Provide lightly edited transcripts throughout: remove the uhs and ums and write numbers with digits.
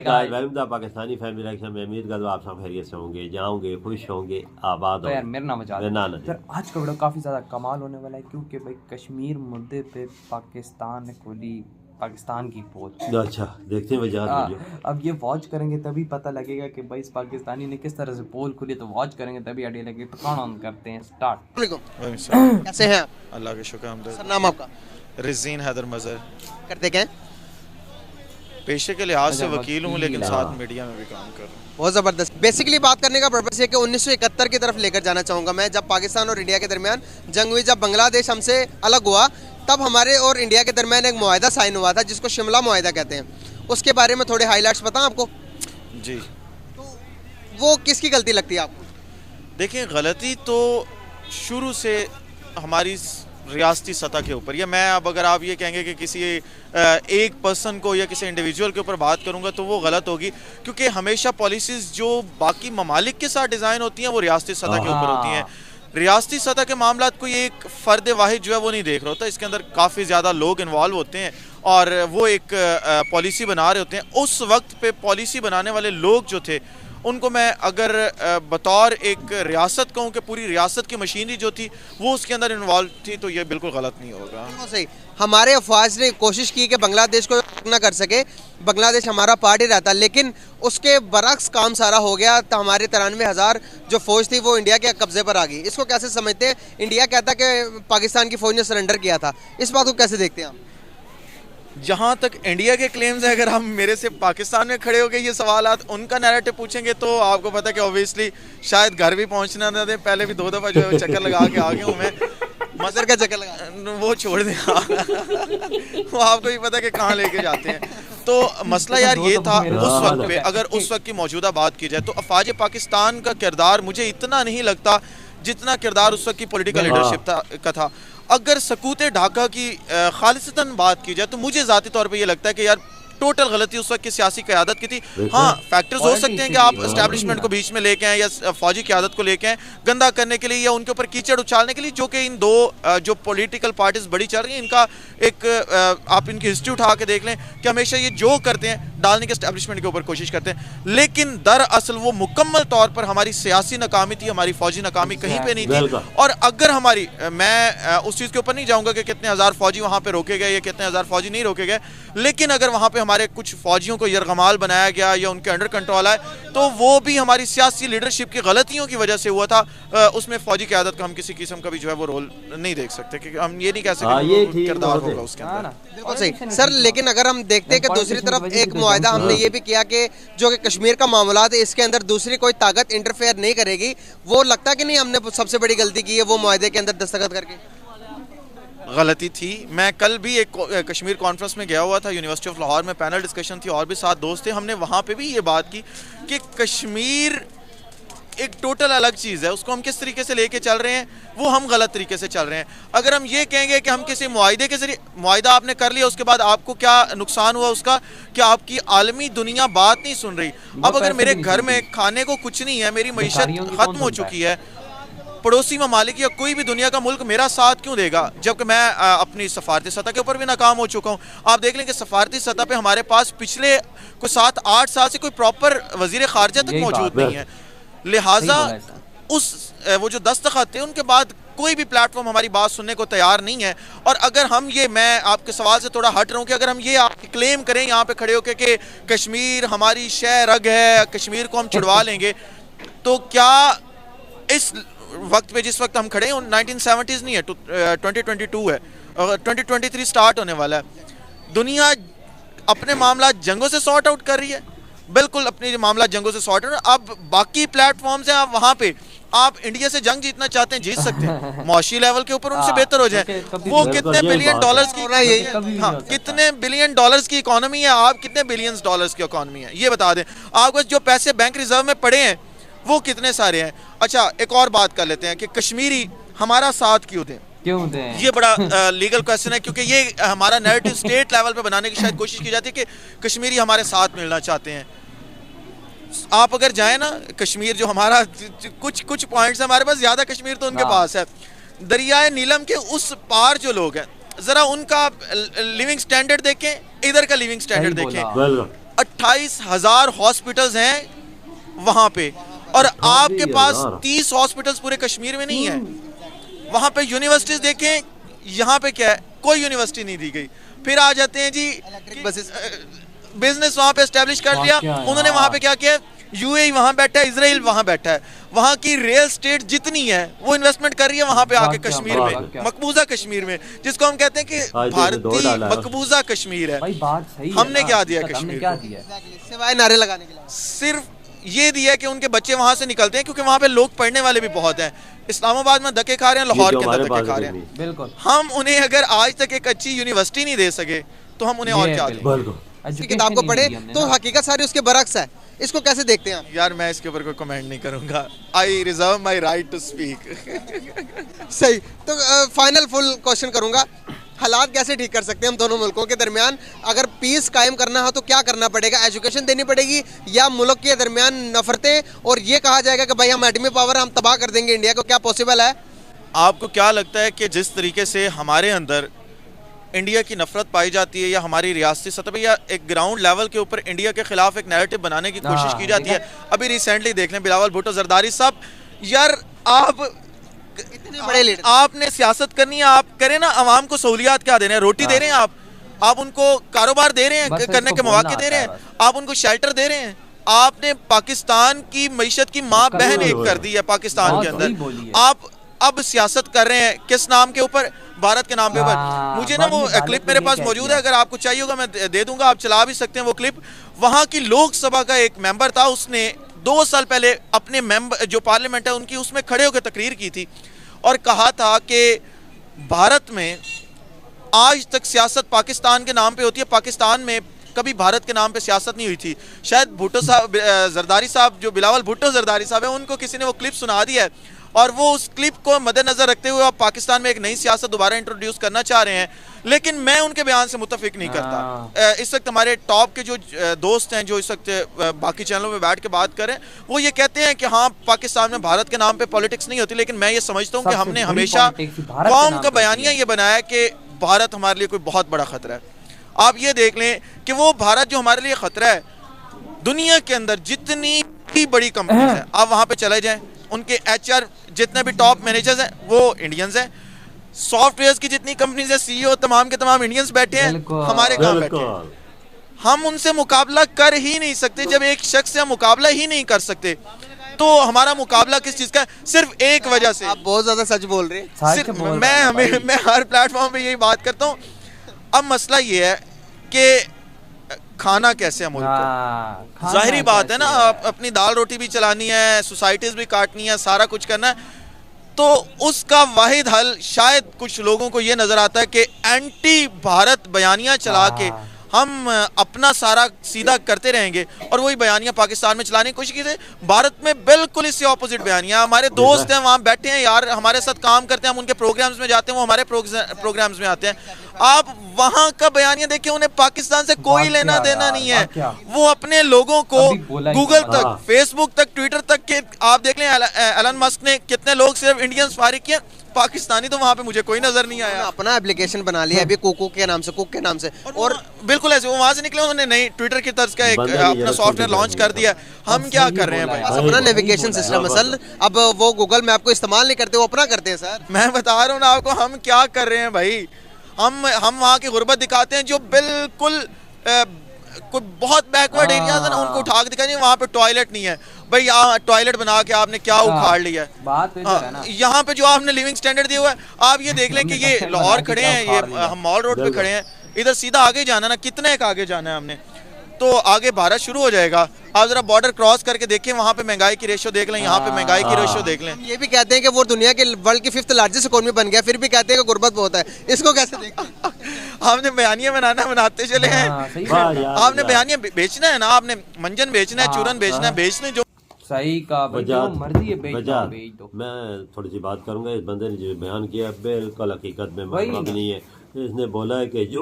Welcome the Pakistani family election में उम्मीद करता हूँ आप सब खैरियत से होंगे, जाओगे, खुश होंगे, आबाद तो यार होंगे। मेरा नाम मेरा नाम है। सर आज का वीडियो काफ़ी ज़्यादा कमाल होने वाला है क्योंकि भाई कश्मीर मुद्दे पे पाकिस्तान ने खोली पाकिस्तान की फौज। अच्छा, देखते हैं वजह। अब ये वॉच करेंगे तभी पता लगेगा कि भाई इस पाकिस्तानी ने किस तरह से पोल खोली, तो वॉच करेंगे तभी आइडिया लगेगा। तो कौन ऑन करते हैं स्टार्ट। कैसे हैं आप? अल्लाह के शुक्र हमद। सर नाम आपका? रिजीन हैदर मजर। करते क्या हैं? पेशे के लिहाज से अच्छा, वकील हूँ, वकील, लेकिन हाँ। साथ मीडिया में भी काम कर रहा हूँ। बहुत ज़बरदस्त। बेसिकली बात करने का पर्पस है कि 1971 की तरफ लेकर जाना चाहूँगा मैं, जब पाकिस्तान और इंडिया के दरमियान जंग हुई, जब बांग्लादेश हमसे अलग हुआ, तब हमारे और इंडिया के दरमियान एक मुआहदा साइन हुआ था जिसको शिमला मुआहदा कहते हैं। उसके बारे में थोड़े हाईलाइट्स बताएं आपको। जी तो वो किसकी गलती लगती है आपको? देखिए, गलती तो शुरू से हमारी रियासती सतह के ऊपर, या मैं अब अगर आप ये कहेंगे कि किसी एक पर्सन को या किसी इंडिविजुअल के ऊपर बात करूंगा तो वो गलत होगी, क्योंकि हमेशा पॉलिसीज़ जो बाकी ममालिक के साथ डिज़ाइन होती हैं वो रियासती सतह के ऊपर होती हैं। रियासती सतह के मामला कोई एक फ़र्द वाहिद जो है वो नहीं देख रहा होता, इसके अंदर काफ़ी ज़्यादा लोग इन्वॉल्व होते हैं और वो एक पॉलिसी बना रहे होते हैं। उस वक्त पे पॉलिसी बनाने वाले लोग जो थे उनको मैं अगर बतौर एक रियासत कहूँ कि पूरी रियासत की मशीनरी जो थी वो उसके अंदर इन्वॉल्व थी, तो ये बिल्कुल गलत नहीं होगा। सही। हमारे अफवाज ने कोशिश की कि बांग्लादेश को ना कर सके, बांग्लादेश हमारा पार्ट ही रहता, लेकिन उसके बरक्स काम सारा हो गया। तो हमारे 93,000 जो फौज थी वो इंडिया के कब्जे पर आ गई। इसको कैसे समझते हैं? इंडिया कहता कि पाकिस्तान की फौज ने सरेंडर किया था, इस बात को कैसे देखते हैं आप? जहाँ तक इंडिया के क्लेम्स है, अगर हम मेरे से पाकिस्तान में खड़े हो गए ये सवालात उनका नैरेटिव पूछेंगे तो आपको पता है कि ऑब्वियसली शायद घर भी पहुँचना ना दें। पहले भी 2 दफ़ा जो है चक्कर लगा के आ गया हूँ मैं। मजर का चक्कर लगा, वो छोड़ दें वो आपको भी पता है कि कहाँ लेके जाते हैं। तो मसला यार ये था उस वक्त पे, अगर उस वक्त की मौजूदा बात की जाए तो अफवाज पाकिस्तान का किरदार मुझे इतना नहीं लगता जितना किरदार उस वक्त की पॉलिटिकल लीडरशिप का था। अगर सकूत ढाका की खालिसतन बात की जाए तो मुझे ज़ाती तौर पे ये लगता है कि यार टोटल गलती उस वक्त की सियासी क़यादत की थी। हाँ, फैक्टर्स हो सकते हैं कि आप एस्टैब्लिशमेंट को बीच में लेके आए या फौजी क़यादत को लेके आए गंदा करने के लिए या उनके ऊपर कीचड़ उछालने के लिए, जो कि इन दो जो पॉलिटिकल पार्टीज बड़ी चल रही हैं इनका एक आप इनकी हिस्ट्री उठा के देख लें कि हमेशा ये जो करते हैं डालने के एस्टैब्लिशमेंट के ऊपर कोशिश करते हैं, लेकिन दरअसल वो मुकम्मल तौर पर हमारी सियासी नाकामी थी, हमारी फौजी नाकामी कहीं पे नहीं थी। और अगर हमारी, मैं उस चीज़ के ऊपर नहीं जाऊँगा कि कितने हज़ार फौजी वहाँ पे रोके गए या कितने हज़ार फौजी नहीं रोके गए, लेकिन अगर वहाँ पे हमारे कुछ फौजियों को यरगमाल बनाया गया या उनके अंडर कंट्रोल आए तो वो भी हमारी सियासी लीडरशिप की गलतियों की वजह से हुआ था। उसमें फौजी क़यादत का हम किसी किस्म का भी जो है वो रोल नहीं देख सकते, कि हम ये नहीं कह सकते किरदार होगा उसके अंदर। बिल्कुल सही सर। लेकिन अगर हम देखते हैं कि दूसरी तरफ एक मुआहदा हमने ये भी किया कि जो कि कश्मीर का मामला है इसके अंदर दूसरी कोई ताकत इंटरफेयर नहीं करेगी, वो लगता कि नहीं हमने सबसे बड़ी गलती की है वो मुआहदे के अंदर दस्तखत करके? गलती थी। मैं कल भी एक कश्मीर कॉन्फ्रेंस में गया हुआ था, यूनिवर्सिटी ऑफ लाहौर में पैनल डिस्कशन थी और भी 7 दोस्त थे। हमने वहाँ पे भी ये बात की कि कश्मीर एक टोटल अलग चीज़ है, उसको हम किस तरीके से लेके चल रहे हैं वो हम गलत तरीके से चल रहे हैं। अगर हम ये कहेंगे कि हम किसी मुआहदे के जरिए, मुआहदा आपने कर लिया उसके बाद आपको क्या नुकसान हुआ उसका, कि आपकी आलमी दुनिया बात नहीं सुन रही। अब अगर मेरे घर में खाने को कुछ नहीं है, मेरी मईशत ख़त्म हो चुकी है, पड़ोसी ममालिक या कोई भी दुनिया का मुल्क मेरा साथ क्यों देगा, जबकि मैं अपनी सफारती सतह के ऊपर भी नाकाम हो चुका हूँ। आप देख लें कि सफारती सतह पे हमारे पास पिछले कुछ 7-8 साल से कोई प्रॉपर वजीर खारजा तक मौजूद नहीं है। लिहाजा उस वो जो दस्तखत थे उनके बाद कोई भी प्लेटफॉर्म हमारी बात सुनने को तैयार नहीं है। और अगर हम ये, मैं आपके सवाल से थोड़ा हट रहा हूँ कि अगर हम ये आप क्लेम करें यहाँ पे खड़े होकर कि कश्मीर हमारी शह रग है, कश्मीर को हम छुड़वा लेंगे, तो क्या इस वक्त पे जिस वक्त हम खड़े हैं 1970s नहीं है, 2022 है, 2023 स्टार्ट होने वाला है। दुनिया अपने मामला जंगों से सॉर्ट आउट कर रही है, बिल्कुल अपने मामला जंगों से सॉर्ट आउट। अब बाकी प्लेटफॉर्म्स हैं, आप वहाँ पे आप इंडिया से जंग जीतना चाहते हैं, जीत सकते हैं, मुआशी लेवल के ऊपर उनसे बेहतर हो जाए। वो कितने बिलियन डॉलर्स की, हाँ, कितने बिलियन डॉलर्स की इकोनॉमी है, आप कितने बिलियंस डॉलर्स की इकोनॉमी है ये बता दें। आपको जो पैसे बैंक रिजर्व में पड़े हैं वो कितने सारे हैं। अच्छा, एक और बात कर लेते हैं कि कश्मीरी हमारा साथ क्यों दें, ये बड़ा लीगल क्वेश्चन है, क्योंकि ये हमारा नैरेटिव स्टेट लेवल पे बनाने की शायद कोशिश की जाती है कि कश्मीरी हमारे साथ मिलना चाहते हैं। आप अगर जाए ना कश्मीर, जो हमारा कुछ पॉइंट्स हमारे पास, ज़्यादा कश्मीर तो उनके पास है। दरियाए नीलम के उस पार जो लोग हैं, ज़रा उनका लिविंग स्टैंडर्ड देखें, इधर का लिविंग स्टैंडर्ड देखें। 28,000 हॉस्पिटल्स हैं वहां पे, और आपके पास 30 हॉस्पिटल्स पूरे कश्मीर में नहीं है। वहां पे यूनिवर्सिटीज देखें, यहाँ पे क्या है, कोई यूनिवर्सिटी नहीं दी गई। फिर आ जाते हैं जी बिजनेस वहां पे एस्टेब्लिश कर लिया उन्होंने। वहां पे क्या किया, यूएई वहां बैठा है, इजराइल वहां बैठा है, वहां की रियल स्टेट जितनी है वो इन्वेस्टमेंट कर रही है वहां पे आके कश्मीर में, मकबूजा कश्मीर में, जिसको हम कहते हैं कि भारतीय मकबूजा कश्मीर है। भाई बात सही है, हमने क्या दिया कश्मीर क्या को? दिया? सिवाय नारे लगाने के लिए सिर्फ ये दिया कि उनके बच्चे वहां से निकलते हैं, क्योंकि वहां पे लोग पढ़ने वाले भी बहुत हैं। इस्लामाबाद में धक्के खा रहे हैं, लाहौर के अंदर धक्के खा रहे हैं। बिल्कुल, हम उन्हें अगर आज तक एक अच्छी यूनिवर्सिटी नहीं दे सके तो हम उन्हें और क्या दें? इसकी किताब को पढ़े तो हकीकत सारी उसके बरक्स है। इसको कैसे देखते हैं आप? यार मैं इसके ऊपर कोई कमेंट नहीं करूंगा। I reserve my right to speak. सही, तो फाइनल फुल क्वेश्चन करूंगा, हालात कैसे ठीक कर सकते हैं हम दोनों मुल्कों के दरमियान? अगर पीस कायम करना हो तो क्या करना पड़ेगा? एजुकेशन देनी पड़ेगी या मुल्क के दरमियान नफरतें, और ये कहा जाएगा कि भाई हम एटमी पावर हम तबाह कर देंगे इंडिया को, क्या पॉसिबल है? आपको क्या लगता है कि जिस तरीके से हमारे अंदर इंडिया की नफरत पाई जाती है, या हमारी रियासती सतह पर या एक ग्राउंड लेवल के ऊपर इंडिया के खिलाफ एक नैरेटिव बनाने की कोशिश की जाती है? अभी रिसेंटली देख लें बिलावल भुट्टो जरदारी साहब, यार आप इतने बड़े लीडर, आपने सियासत करनी है, आप करें ना। अवाम को सहूलियात क्या दे रहे हैं? रोटी दे रहे हैं आप उनको कारोबार दे रहे हैं, करने के मौके दे रहे हैं, आप उनको शेल्टर दे रहे हैं। आपने पाकिस्तान की मईशत की माँ बहन एक कर दी है पाकिस्तान के अंदर। आप अब सियासत कर रहे हैं किस नाम के ऊपर? भारत के नाम पे ऊपर। मुझे ना वो क्लिप मेरे पास मौजूद है, अगर आपको चाहिए होगा मैं दे दूंगा, आप चला भी सकते हैं वो क्लिप। वहां की लोकसभा का एक मेंबर था, उसने 2 साल पहले अपने मेंबर जो पार्लियामेंट है उनकी उसमें खड़े होकर तकरीर की थी और कहा था कि भारत में आज तक सियासत पाकिस्तान के नाम पे होती है, पाकिस्तान में कभी भारत के नाम पे सियासत नहीं हुई थी। शायद भुट्टो साहब जरदारी साहब, जो बिलावल भुट्टो जरदारी साहब है, उनको किसी ने वो क्लिप सुना दिया है, और वो उस क्लिप को मद्देनजर रखते हुए अब पाकिस्तान में एक नई सियासत दोबारा इंट्रोड्यूस करना चाह रहे हैं। लेकिन मैं उनके बयान से मुत्तफिक नहीं करता। इस वक्त हमारे टॉप के जो दोस्त हैं, जो इस वक्त बाकी चैनलों में बैठ के बात करें, वो ये कहते हैं कि हाँ पाकिस्तान में भारत के नाम पे पॉलिटिक्स नहीं होती, लेकिन मैं ये समझता हूँ कि हमने हमेशा कौम का बयानिया ये बनाया कि भारत हमारे लिए कोई बहुत बड़ा खतरा है। आप ये देख लें कि वो भारत जो हमारे लिए खतरा है, दुनिया के अंदर जितनी भी बड़ी कंपनीज हैं, आप वहाँ पे चले जाएं, उनके HR जितने भी टॉप मैनेजर्स हैं वो इंडियंस हैं। सॉफ्टवेयर की जितनी कंपनीज है, CEO तमाम के तमाम इंडियंस बैठे हैं, हमारे काम बैठे हैं। हम उनसे मुकाबला कर ही नहीं सकते। जब एक शख्स से हम मुकाबला ही नहीं कर सकते तो हमारा मुकाबला किस चीज का है? सिर्फ एक वजह से। आप बहुत ज्यादा सच बोल रहे हैं। सच बोल मैं हर प्लेटफॉर्म पे यही बात करता हूँ। अब मसला ये है कि खाना कैसे है मुल्क को? जाहिरी बात है ना, अपनी दाल रोटी भी चलानी है, सोसाइटीज भी काटनी है, सारा कुछ करना है, तो उसका वाहिद हल शायद कुछ लोगों को ये नजर आता है कि एंटी भारत बयानियां चला के हम अपना सारा सीधा करते रहेंगे और वही बयानियां पाकिस्तान में चलाने की कोशिश की थी। भारत में बिल्कुल इससे ऑपोजिट बयानियां। हमारे दोस्त हैं वहाँ बैठे हैं यार, हमारे साथ काम करते हैं, हम उनके प्रोग्राम्स में जाते हैं, वो हमारे प्रोग्राम्स में आते हैं। आप वहाँ का बयानियां देखिए, उन्हें पाकिस्तान से कोई लेना देना नहीं है। वो अपने लोगों को गूगल तक, फेसबुक तक, ट्विटर तक के आप देख लें, एलन मस्क ने कितने लोग सिर्फ इंडियंस फारिग किए, पाकिस्तानी तो वहाँ पे मुझे कोई नजर नहीं आया। अपना एप्लीकेशन बना लिया अभी कुक के नाम से, कुक के नाम से, और बिल्कुल ऐसे वो वहाँ से निकले, उन्होंने नई ट्विटर की तर्ज का एक अपना सॉफ्टवेयर लॉन्च कर दिया। हम क्या कर रहे हैं भाई? अपना नेविगेशन सिस्टम है सर। अब वो गूगल मैप को इस्तेमाल नहीं करते, वो अपना करते हैं सर। मैं बता रहा हूँ ना आपको, हम क्या कर रहे हैं भाई। हम वहाँ की गुर्बत दिखाते हैं जो बिल्कुल कोई बहुत बैकवर्ड एरियाज है ना, उनको उठा के दिखाएंगे वहाँ पे टॉयलेट नहीं है। भाई यहाँ टॉयलेट बना के आपने क्या उखाड़ लिया है? बात है ना, यहाँ पे जो आपने लिविंग स्टैंडर्ड दिया हुआ है, आप ये देख लें कि ये लाहौर खड़े हैं, ये हम मॉल रोड पे खड़े हैं, इधर सीधा आगे जाना ना, कितने एक आगे जाना है हमने, तो आगे भारत शुरू हो जाएगा। आप जरा बॉर्डर क्रॉस करके देखें, वहाँ पे महंगाई की रेशो देख लें, यहाँ पे महंगाई की रेशो देख लें। ये भी कहते हैं कि वो दुनिया के वर्ल्ड की 5th लार्जेस्ट इकोनॉमी बन गया, फिर भी कहते हैं कि गुर्बत बहुत है। इसको कैसे देखते हैं? आपने बयानियां बनाते चले हैं। आपने बयानियां बेचना है ना, आपने मंजन बेचना है, चूरन बेचना है, बेचने जो सही का मर्जी है बेच दो। मैं थोड़ी सी बात करूंगा। इस बंदे ने जो बयान किया बिल्कुल हकीकत में मतलब नहीं है। इसने बोला है कि जो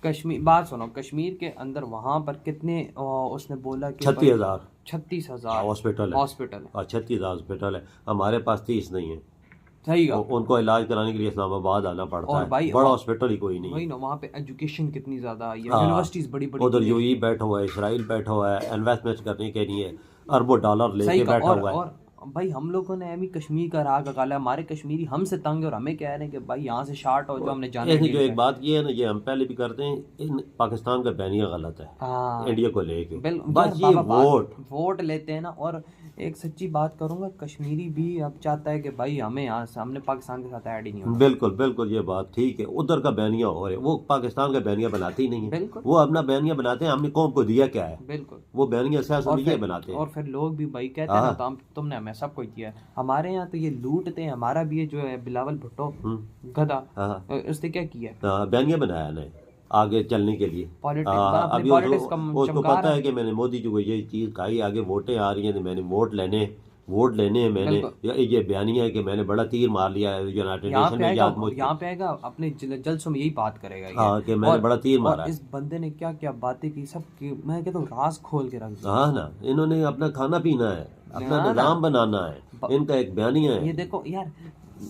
कश्मीर, बात सुनो, कश्मीर के अंदर वहाँ पर कितने, उसने बोला कि 36,000 36,000 हॉस्पिटल है। 36,000 हॉस्पिटल है, हमारे पास 30 नहीं है। सही का। उनको इलाज कराने के लिए इस्लामाबाद आना पड़ता और है, भाई बड़ा हॉस्पिटल ही कोई नहीं वही ना, वहाँ पे एजुकेशन कितनी ज्यादा है, हाँ। यूनिवर्सिटीज बड़ी बड़ी उधर यूएई बैठा हुआ है, इसराइल बैठा हुआ है इन्वेस्टमेंट करने के लिए, अरबों डॉलर लेके बैठा हुआ है। और भाई हम लोगों ने अभी कश्मीर का राग अकाला, हमारे कश्मीरी हमसे तंग है और हमें कह रहे हैं कि भाई यहाँ से शार्ट हो जो हमने जाने इसने जो एक बात की है ना, ये हम पहले भी करते हैं, इन पाकिस्तान का बैनिया गलत है हाँ इंडिया को लेके, बिल्कुल। बस यार ये बाबा वोट लेते हैं ना। और एक सच्ची बात करूंगा, कश्मीरी भी अब चाहता है कि भाई हमें यहाँ से, हमने पाकिस्तान के साथ ऐड ही नहीं होना। बिल्कुल बिल्कुल ये बात ठीक है, उधर का बैनिया हो रहा है, वो पाकिस्तान का बैनिया बनाते ही नहीं है, बिल्कुल। वो अपना बैनिया बनाते हैं, हमने कौम को दिया क्या है, बिल्कुल। वो बैनिया सियासत और में ये फिर बनाते हैं। और फिर लोग भी भाई कहते हैं ना, तो तुमने हमें सब कुछ दिया है। हमारे यहाँ तो ये लूटते हैं। हमारा भी ये जो है बिलावल भुट्टो गधा, उसने क्या किया, बैनिया बनाया ना आगे चलने के लिए। अभी पॉलिटिक्स उसको पता है कि मैंने मोदी जी को ये चीज कही, आगे वोटें आ रही हैं तो मैंने वोट लेने हैं, मैंने ये बयानिया है कि मैंने बड़ा तीर मार लिया है यूनाइटेड नेशन में, यहाँ पे आएगा अपने जलसों में यही बात करेगा ये। कि मैंने बड़ा तीर मारा। इस बंदे ने क्या क्या बातें की, सब की मैं कहता हूँ राज खोल के रख दिया। हाँ ना, इन्होंने अपना खाना पीना है, अपना निजाम बनाना है, इनका एक बयानिया है। ये देखो यार,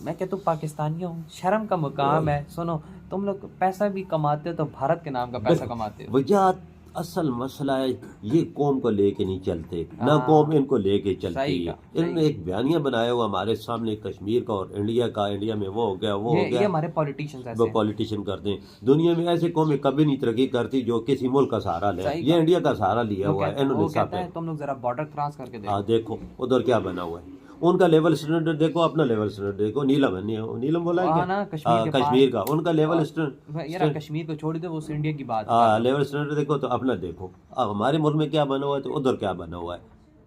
मैं कहता हूँ पाकिस्तानियों, शर्म का मुकाम है। सुनो, तुम लोग पैसा भी कमाते हो तो भारत के नाम का पैसा कमाते हो। वजह असल मसला है, ये कौम को लेके नहीं चलते, ना कौम इनको लेके चलती है। इन्होंने एक बयानिया बनाया हुआ हमारे सामने कश्मीर का और इंडिया का, इंडिया में वो हो गया, वो हो गया। ये हमारे पॉलिटिशियंस ऐसे वो पॉलिटिशियन करते हैं। दुनिया में ऐसे कौमें कभी नहीं तरक्की करती जो किसी मुल्क का सहारा ले, ये इंडिया का सहारा लिया हुआ है इन्होंने। तुम लोग जरा बॉर्डर क्रॉस करके देखो उधर क्या बना हुआ है, उनका लेवल स्टैंडर्ड देखो, अपना लेवल स्टैंडर्ड देखो। नीलम बोला है क्या? कश्मीर का उनका लेवल स्टैंडर्ड, कश्मीर को छोड़ दो, वो इंडिया की बात। लेवल स्टैंडर्ड देखो तो अपना देखो। अब हमारे मुल्क में क्या बना हुआ है तो उधर क्या बना हुआ है,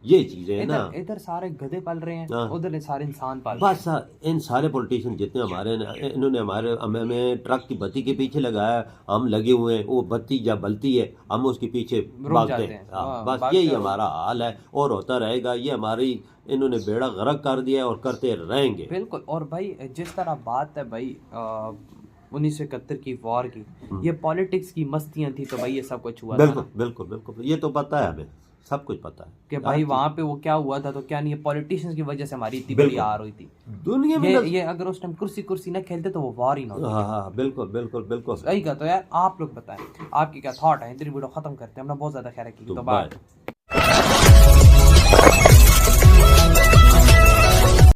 ये चीजें है ना। इधर सारे गधे पाल रहे हैं, उधर सारे इंसान पाल। बस इन सारे पॉलिटिशियन जितने हमारे, इन्होंने हमें ट्रक की बत्ती के पीछे लगाया, हम लगे हुए हैं, वो बत्ती जब बलती है हम उसके पीछे भागते हैं। बस यही हमारा हाल है और होता रहेगा। ये हमारी इन्होंने बेड़ा गर्क कर दिया और करते रहेंगे। बिल्कुल। और भाई जिस तरह बात है भाई 1971 की वॉर की, ये पॉलिटिक्स की मस्तियां थी तो भाई ये सब कुछ हुआ। बिल्कुल बिल्कुल बिल्कुल, ये तो पता है, हमें सब कुछ पता है कि भाई वहाँ पे वो क्या हुआ था तो क्या नहीं, पॉलिटिशियंस की वजह से हमारी इतनी बड़ी हार हुई थी दुनिया में। ये अगर उस टाइम कुर्सी ना खेलते तो वो वॉर ही ना होती। हाँ बिल्कुल बिल्कुल बिल्कुल सही कहा। तो यार आप लोग बताएं आपकी क्या थॉट है, इतनी वीडियो खत्म करते हैं, हमने बहुत ज्यादा खैर की। तो बाय।